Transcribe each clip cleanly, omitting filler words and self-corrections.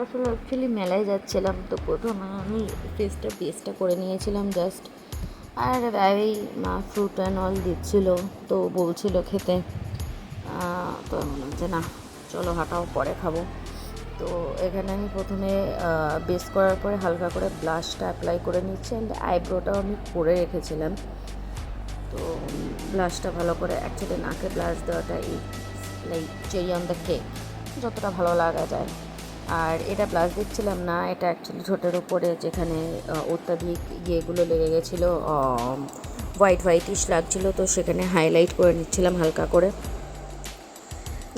আসলে অ্যাকচুয়ালি মেলায় যাচ্ছিলাম, তো প্রথমে আমি ফেসটা বেসটা করে নিয়েছিলাম জাস্ট। আর এই মা ফ্রুট অ্যান্ড অল দিচ্ছিল, তো বলছিল খেতে। তো আমি বললাম যে না, চলো হাঁটাও, পরে খাবো। তো এখানে আমি প্রথমে বেস করার পরে হালকা করে ব্লাশটা অ্যাপ্লাই করে নিচ্ছি, অ্যান্ড আইব্রোটাও আমি করে রেখেছিলাম। তো ব্লাশটা ভালো করে, অ্যাকচুয়ালি নাকে ব্লাশ দেওয়াটা এই like cherry on the cake, যতটা ভালো লাগা যায়। আর এটা ব্লাশ দিচ্ছিলাম না, এটা অ্যাকচুয়ালি ঠোঁটের উপরে যেখানে অত্যাধিক ইয়েগুলো লেগে গেছিলো, হোয়াইট হোয়াইটিশ লাগছিলো, তো সেখানে হাইলাইট করে নিচ্ছিলাম হালকা করে।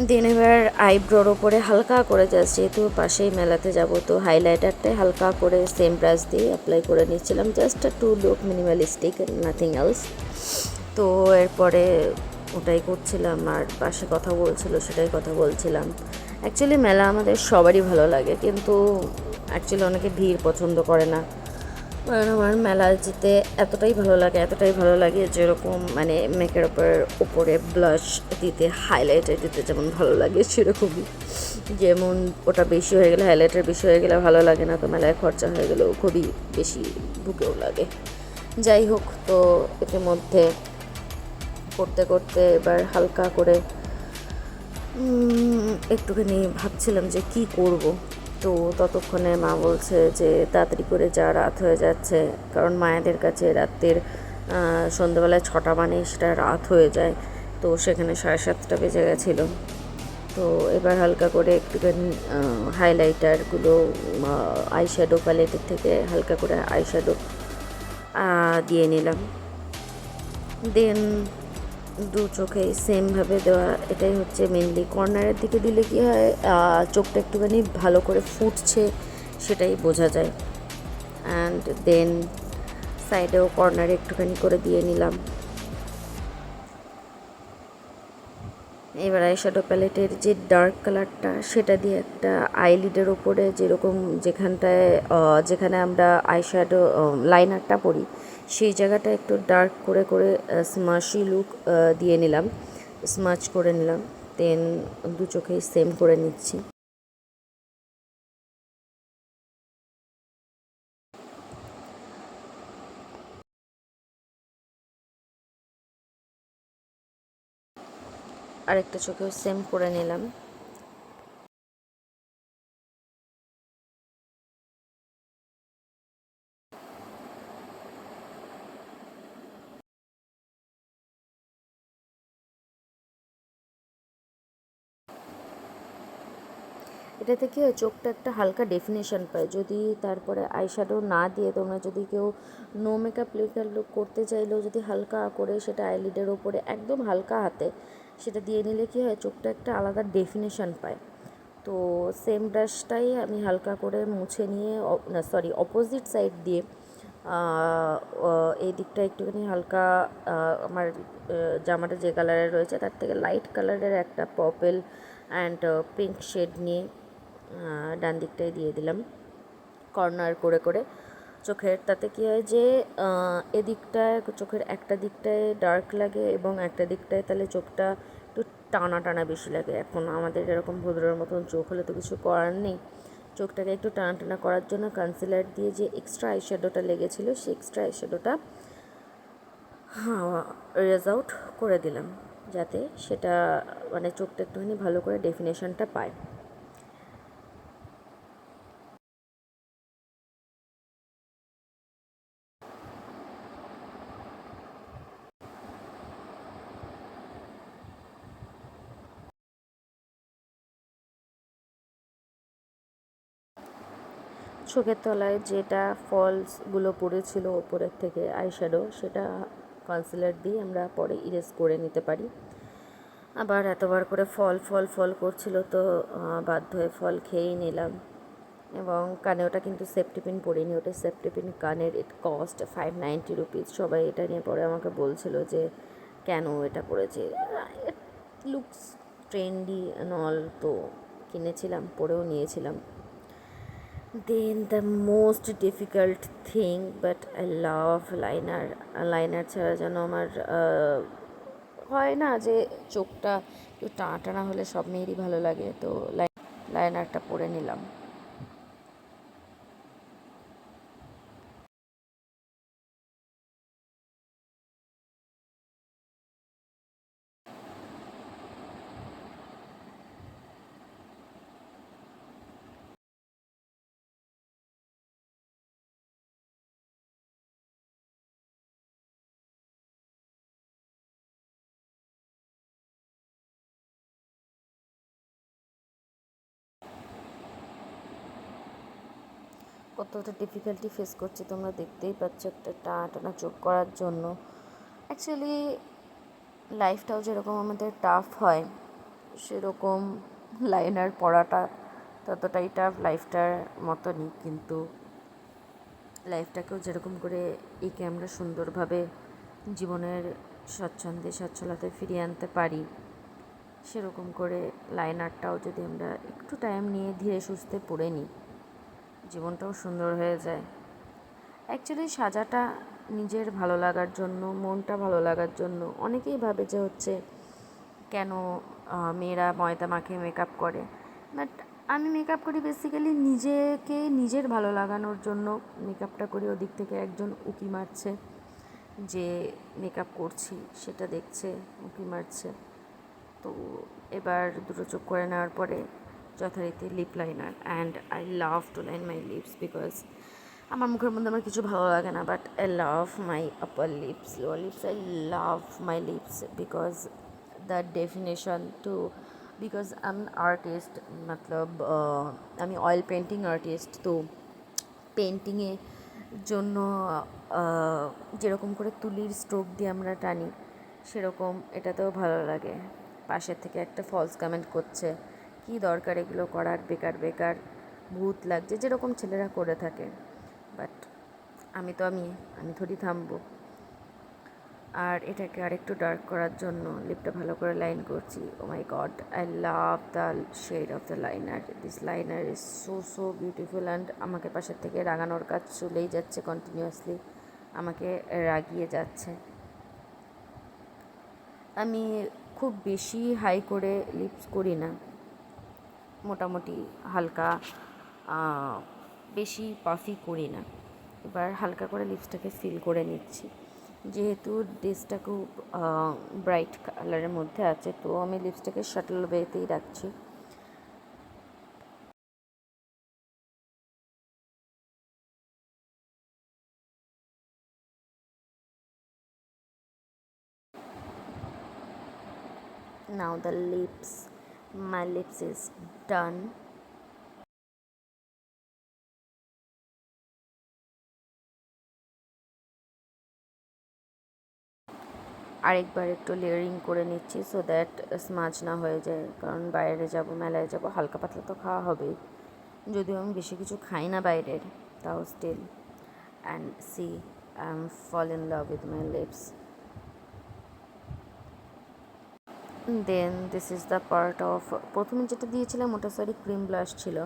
দেন এবার আইব্রোর ওপরে হালকা করে জাস্ট, যেহেতু পাশেই মেলাতে যাব, তো হাইলাইটারটাই হালকা করে সেম ব্রাশ দিয়ে অ্যাপ্লাই করে নিচ্ছিলাম, just to look minimalistic, nothing else. তো এরপরে ওটাই করছিলাম, আর পাশে কথা বলছিল সেটাই কথা বলছিলাম। অ্যাকচুয়ালি মেলা আমাদের সবারই ভালো লাগে, কিন্তু অ্যাকচুয়ালি অনেকে ভিড় পছন্দ করে না। কারণ আমার মেলায় যেতে এতটাই ভালো লাগে যেরকম মানে মেকের উপরে ব্লাশ দিতে, হাইলাইটার দিতে যেমন ভালো লাগে, সেরকমই। যেমন ওটা বেশি হয়ে গেলে, হাইলাইটার বেশি হয়ে গেলে ভালো লাগে না, তো মেলায় খরচা হয়ে গেলেও খুবই বেশি বুকেও লাগে। যাই হোক, তো এর মধ্যে করতে করতে এবার হালকা করে একটুখানি ভাবছিলাম যে কি করব। তো ততক্ষণে মা বলছে যে তাড়াতাড়ি করে যা, রাত হয়ে যাচ্ছে। কারণ মায়েদের কাছে রাতের সন্ধ্যেবেলায় 6টা মানে সেটা রাত হয়ে যায়, তো সেখানে 7:30 বেজে গেছিলো। তো এবার হালকা করে একটুখানি হাইলাইটারগুলো, আইশ্যাডো প্যালেটের থেকে হালকা করে আইশ্যাডো দিয়ে নিলাম। দেন দু চোখে সেমভাবে দেওয়া, এটাই হচ্ছে মেনলি। কর্নারের দিকে দিলে কী হয়, চোখটা একটুখানি ভালো করে ফুটছে সেটাই বোঝা যায়। অ্যান্ড দেন সাইডেও কর্নারে একটুখানি করে দিয়ে নিলাম। এবার আইশ্যাডো প্যালেটের যে ডার্ক কালারটা, সেটা দিয়ে একটা আইলিডের ওপরে যেরকম যেখানে আমরা আইশ্যাডো লাইনারটা পরি, সেই জায়গাটা একটু ডার্ক করে করে স্মাশি লুক দিয়ে নিলাম, স্মাচ করে নিলাম। দেন দু চোখেই সেম করে নিচ্ছি। আরেকটা চোখেও সেম করে নিলাম। এটাতে কি হয়, চোখটা একটা হালকা ডেফিনেশন পায়। যদি তারপরে আইশ্যাডো না দিয়ে তোমরা যদি কেউ নো মেকআপ লিকার লুক করতে চাইলেও যদি হালকা করে সেটা আইলিডের ওপরে একদম হালকা হাতে সেটা দিয়ে নিলে কি হয়, চোখটা একটা আলাদা ডেফিনেশন পায়। তো সেম ব্রাশটাই আমি হালকা করে মুছে নিয়ে, না সরি, অপোজিট সাইড দিয়ে এই দিকটা একটুখানি হালকা, আমার জামাটা যে কালারের রয়েছে তার থেকে লাইট কালারের একটা পার্পল অ্যান্ড পিঙ্ক শেড নিয়ে ডান দিকটাই দিয়ে দিলাম কর্নার করে করে চোখের। তাতে কী হয় যে এদিকটায় চোখের একটা দিকটায় ডার্ক লাগে এবং একটা দিকটায় তাহলে চোখটা একটু টানা টানা বেশি লাগে। এখন আমাদের এরকম ভদ্রের মতন চোখ হলে তো কিছু করার নেই, চোখটাকে একটু টানা টানা করার জন্য কনসিলার দিয়ে যে এক্সট্রা আইশ্যাডোটা লেগেছিলো, সেই এক্সট্রা আইশ্যাডোটা রেজ আউট করে দিলাম, যাতে সেটা মানে চোখটা একটুখানি ভালো করে ডেফিনেশনটা পায়। চোখের তলায় যেটা ফলসগুলো পড়েছিল ওপরের থেকে আইশ্যাডো, সেটা কনসিলার দিয়ে আমরা পরে ইরেজ করে নিতে পারি। আবার এতবার করে ফল করছিল, তো বাধ্য হয়ে ফল খেয়েই নিলাম। এবং কানে ওটা কিন্তু সেফটি পিন পরিনি, ওটা সেফটি পিন কানের, ইট কস্ট 590 রুপিস। সবাই এটা নিয়ে পরে আমাকে বলছিল যে কেন এটা পড়েছে, ইট লুকস ট্রেন্ডি নল, তো কিনেছিলাম, পরেও নিয়েছিলাম। Then the most difficult thing, but I love liner. Liner ছাড়া যেন আমার হয় না, যে চোখটা একটু টানা টানা হলে সব মেয়েরই ভালো লাগে। তো লাইনারটা পরে নিলাম। কতটা ডিফিকাল্টি ফেস করছি তোমরা দেখতেই পাচ্ছ একটা টানা টানা চোখ করার জন্য। অ্যাকচুয়ালি লাইফটাও যেরকম আমাদের টাফ হয় সেরকম লাইনার পড়াটা ততটাই টাফ লাইফটার মতনই, কিন্তু লাইফটাকেও যেরকম করে এঁকে আমরা সুন্দরভাবে জীবনের স্বচ্ছন্দে সচ্ছলতায় ফিরিয়ে আনতে পারি, সেরকম করে লাইনারটাও যদি আমরা একটু টাইম নিয়ে ধীরে সুস্থে পড়ে নিই, জীবনটাও সুন্দর হয়ে যায়। অ্যাকচুয়ালি সাজাটা নিজের ভালো লাগার জন্য, মনটা ভালো লাগার জন্য। অনেকেই ভাবে যে হচ্ছে কেন মেয়েরা ময়দা মাখিয়ে মেকআপ করে, বাট আমি মেকআপ করি বেসিক্যালি নিজেকে নিজের ভালো লাগানোর জন্য মেকআপটা করি। ওদিক থেকে একজন উঁকি মারছে, যে মেকআপ করছি সেটা দেখছে, উঁকি মারছে। তো এবার দুটো চোখ করে নেওয়ার পরে যথারীতি lip liner, and I love to line my lips because আমার মুখের মধ্যে আমার কিছু ভালো লাগে না, but I love my upper lips, lower lips. I love my lips because the definition too, because I am artist, মতলব আমি অয়েল পেন্টিং আর্টিস্ট। তো পেন্টিংয়ে জন্য যেরকম করে তুলির স্ট্রোক দিয়ে আমরা টানি, সেরকম এটাতেও ভালো লাগে। পাশের থেকে একটা ফলস কমেন্ট করছে, কি দরকার এগুলো করার, বেকার বেকার, ভূত লাগছে, যেরকম ছেলেরা করে থাকে। বাট আমি থোড়ি থামবো। আর এটাকে আরেকটু ডার্ক করার জন্য লিপটা ভালো করে লাইন করছি। Oh my god, I love the shade of the liner. This liner is so so beautiful, and আমাকে পাশের থেকে রাগানোর কাজ চলেই যাচ্ছে, কন্টিনিউয়াসলি আমাকে রাগিয়ে যাচ্ছে। আমি খুব বেশি হাই করে লিপস করি না, মোটামুটি হালকা, বেশি পাফি করি না। এবার হালকা করে লিপসটাকে ফিল করে নিচ্ছি। যেহেতু ড্রেসটা খুব ব্রাইট কালারের মধ্যে আছে, তো আমি লিপসটাকে শাটল ওয়েতেই রাখছি। Now the lips, my lips is done. আরেকবার একটু লেয়ারিং করে নিচ্ছি সো দ্যাট স্মাজ না হয়ে যায়, কারণ বাইরে যাব, মেলায় যাব, হালকা পাতলা তো খাওয়া হবেই। যদিও আমি বেশি কিছু খাই না বাইরের, তাও still. And see, I am fall in love with my lips. Then this is the part of, প্রথমে যেটা দিয়েছিলাম ওটা সরি ক্রিম ব্লাশ ছিল,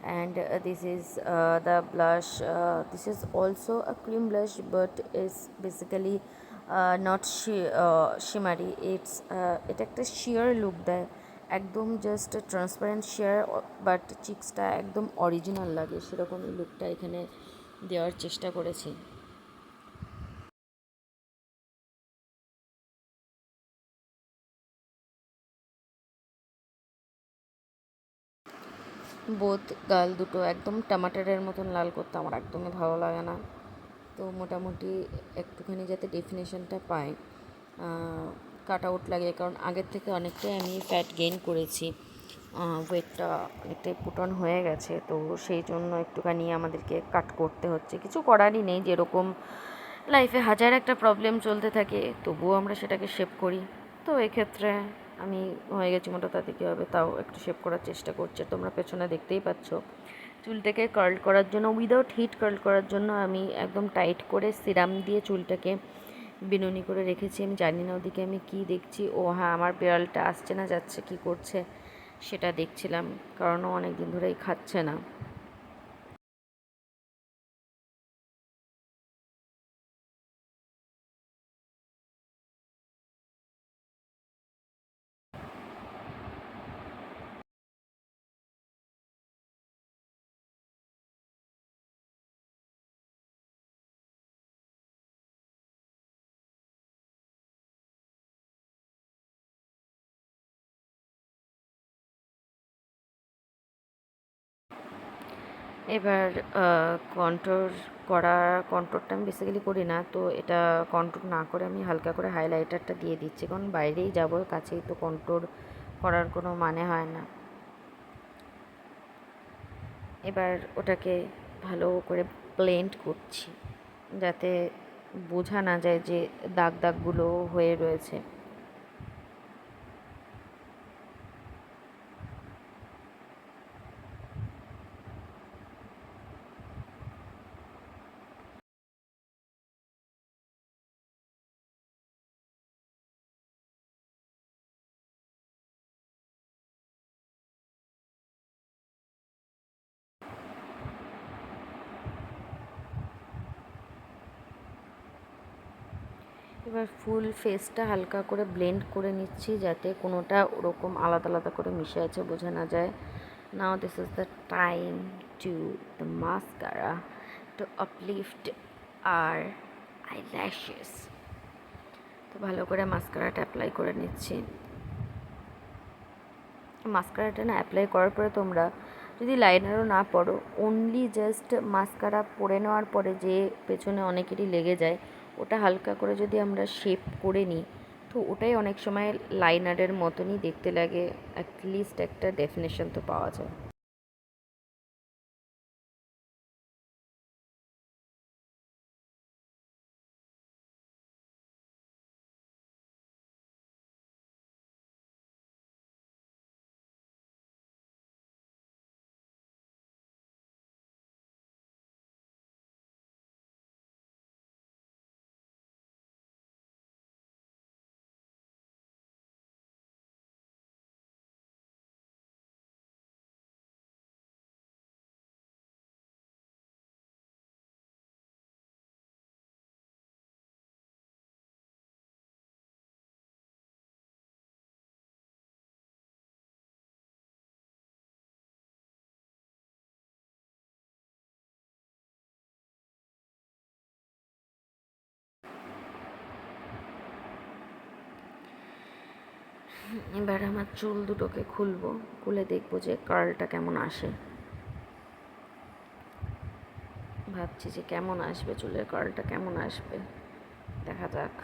and this is the blush, this is also a cream blush but is basically not shimmery, এটা একটা sheer look দেয়, একদম just transparent sheer, but চিক্সটা একদম অরিজিনাল লাগে, সেরকমই লুকটা এখানে দেওয়ার চেষ্টা করেছি। বোথ গাল দুটো একদম টমাটারের মতন লাল করতে আমার একদমই ভালো লাগে না। তো মোটামুটি একটুখানি যাতে ডেফিনেশনটা পায়, কাট আউট লাগে, কারণ আগের থেকে অনেকটাই আমি ফ্যাট গেইন করেছি, ওয়েটটা অনেকটাই পুট অন হয়ে গেছে, তো সেই জন্য একটুখানি আমাদেরকে কাট করতে হচ্ছে। কিছু করারই নেই, যেরকম লাইফে হাজার একটা প্রবলেম চলতে থাকে, তবুও আমরা সেটাকে শেপ করি। তো এক্ষেত্রে আমি হয়ে গেছি মোটা, তাতে কী হবে, তাও একটু শেপ করার চেষ্টা করছে। তোমরা পেছনে দেখতেই পাচ্ছ চুলটাকে কার্ল করার জন্য, উইদাউট হিট কার্ল করার জন্য আমি একদম টাইট করে সিরাম দিয়ে চুলটাকে বিনুনি করে রেখেছি। আমি জানি না ওদিকে আমি কি দেখছি। ও হ্যাঁ, আমার বিড়ালটা আসছে না যাচ্ছে কি করছে সেটা দেখছিলাম, কারণ ও অনেক দিন ধরেই খাচ্ছে না। এবার কন্ট্রোর কন্ট্রোরটা আমি বেসিক্যালি করি না, তো এটা কন্ট্রোর না করে আমি হালকা করে হাইলাইটারটা দিয়ে দিচ্ছি, কারণ বাইরেই যাব, কাছেই তো কন্ট্রোর করার কোনো মানে হয় না। এবার ওটাকে ভালো করে ব্লেন্ড করছি, যাতে বোঝা না যায় যে দাগ দাগগুলো হয়ে রয়েছে। এবার ফুল ফেসটা হালকা করে ব্লেন্ড করে নিচ্ছি, যাতে কোনোটা ওরকম আলাদা আলাদা করে মিশে আছে বোঝা না যায়। Now this is the time to the mascara to uplift আর আইল্যাশেস। তো ভালো করে মাস্কারাটা অ্যাপ্লাই করে নিচ্ছি। মাস্কারাটা না অ্যাপ্লাই করার পরে তোমরা যদি লাইনারও না পড়ো, অনলি জাস্ট মাস্কারা পরে নেওয়ার পরে যে পেছনে অনেকেরই লেগে যায়, ওটা হালকা করে যদি আমরা শেপ করে নিই, তো ওটাই অনেক সময় লাইনারের মতনই দেখতে লাগে, অ্যাটলিস্ট একটা ডেফিনেশন তো পাওয়া যায়। এবার আমার চুল দুটোকে খুলবো, খুলে দেখবো যে কার্লটা কেমন আসে। ভাবছি যে কেমন আসবে, চুলের কার্লটা কেমন আসবে, দেখা যাক।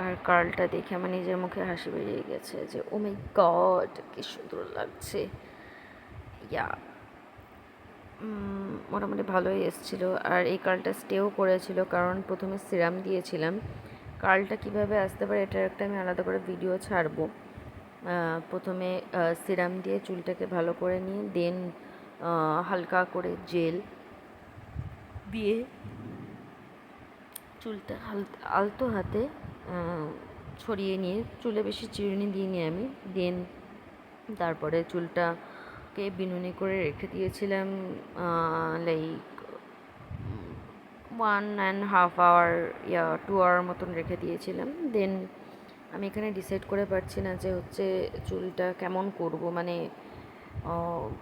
আর কার্লটা দেখে আমার নিজের মুখে হাসি বেরিয়ে গেছে যে ও মাই গড কি সুন্দর লাগছে। ইয়া, মোটামুটি ভালোই এসেছিলো। আর এই কার্লটা স্টেও করেছিল, কারণ প্রথমে সিরাম দিয়েছিলাম। কার্লটা কীভাবে আসতে পারে এটার একটা আমি আলাদা করে ভিডিও ছাড়বো। প্রথমে সিরাম দিয়ে চুলটাকে ভালো করে নিয়ে দেন হালকা করে জেল দিয়ে চুলটা আলতো হাতে ছড়িয়ে নিয়ে, চুলে বেশি চিরুনি দিইনি আমি, দেন তারপরে চুলটাকে বিনুনি করে রেখে দিয়েছিলাম লাইক 1.5 আওয়ার ইয়া 2 আওয়ার মতন রেখে দিয়েছিলাম। দেন আমি এখানে ডিসাইড করে পারছি না যে হচ্ছে চুলটা কেমন করব, মানে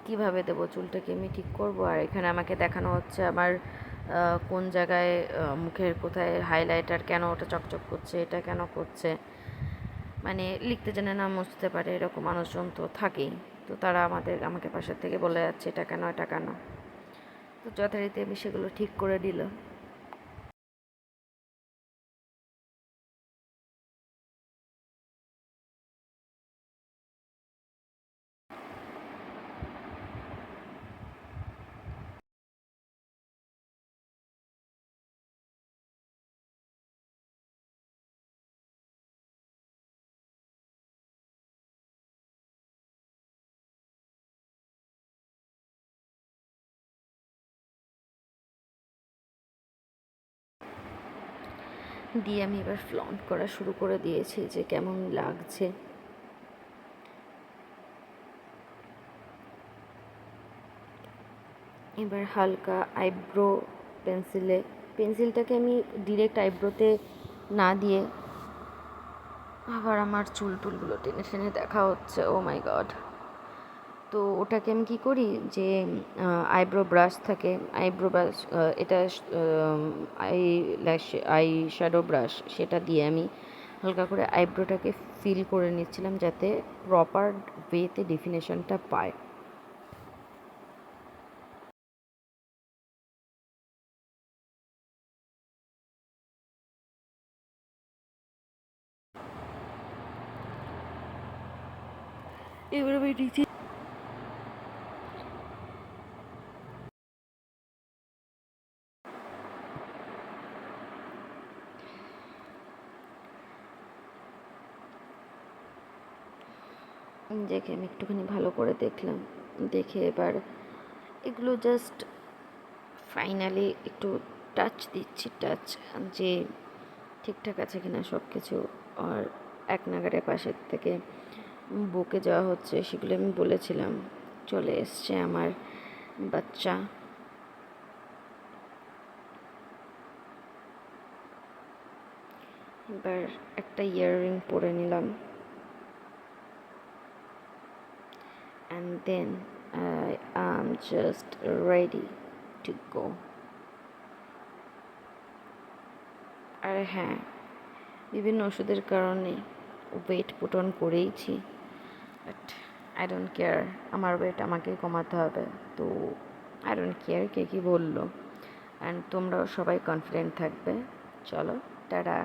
কিভাবে দেবো চুলটাকে আমি ঠিক করব। আর এখানে আমাকে দেখানো হচ্ছে আমার কোন জায়গায় মুখের কোথায় হাইলাইটার, কেন ওটা চকচক করছে, এটা কেন করছে, মানে লিখতে জানে না মুছতে পারে এরকম মানুষজন তো থাকেই। তো তারা আমাকে পাশের থেকে বলে যাচ্ছে এটা কেন এটা কেন। তো যথারীতি আমি সেগুলো ঠিক করে দিলাম। দিয়ে আমি এবার ফ্লন্ট করা শুরু করে দিয়েছি যে কেমন লাগছে। এবার হালকা আইব্রো পেন্সিলটাকে আমি ডিরেক্ট আইব্রোতে না দিয়ে আবার আমার চুলগুলো টেনে টেনে দেখা হচ্ছে, ও মাই গড। তো ওটাকে আমি কী করি যে আইব্রো ব্রাশ থাকে, আইব্রো ব্রাশ, এটা আই আই শ্যাডো ব্রাশ, সেটা দিয়ে আমি হালকা করে আইব্রোটাকে ফিল করে নিচ্ছিলাম, যাতে প্রপার ওয়েতে ডেফিনেশনটা পায়। এবার আমি নিচে নিজেকে আমি একটুখানি ভালো করে দেখলাম, দেখে এবার এগুলো জাস্ট ফাইনালি একটু টাচ দিচ্ছি, টাচ যে ঠিকঠাক আছে কিনা সব কিছু। আর এক নাগারে পাশের থেকে বকে যাওয়া হচ্ছে, সেগুলো আমি বলেছিলাম। চলে এসছে আমার বাচ্চা। এবার একটা ইয়াররিং পরে নিলাম, and then I am just ready to go. আর হ্যাঁ, বিভিন্ন ওষুধের কারণে ওয়েট পুট অন করেইছি, বাট আই ডোন্ট কেয়ার। আমার ওয়েট আমাকেই কমাতে হবে, তো আই ডোন্ট কেয়ার কে কী বললো। অ্যান্ড তোমরাও সবাই কনফিডেন্ট থাকবে। চলো, টাটা।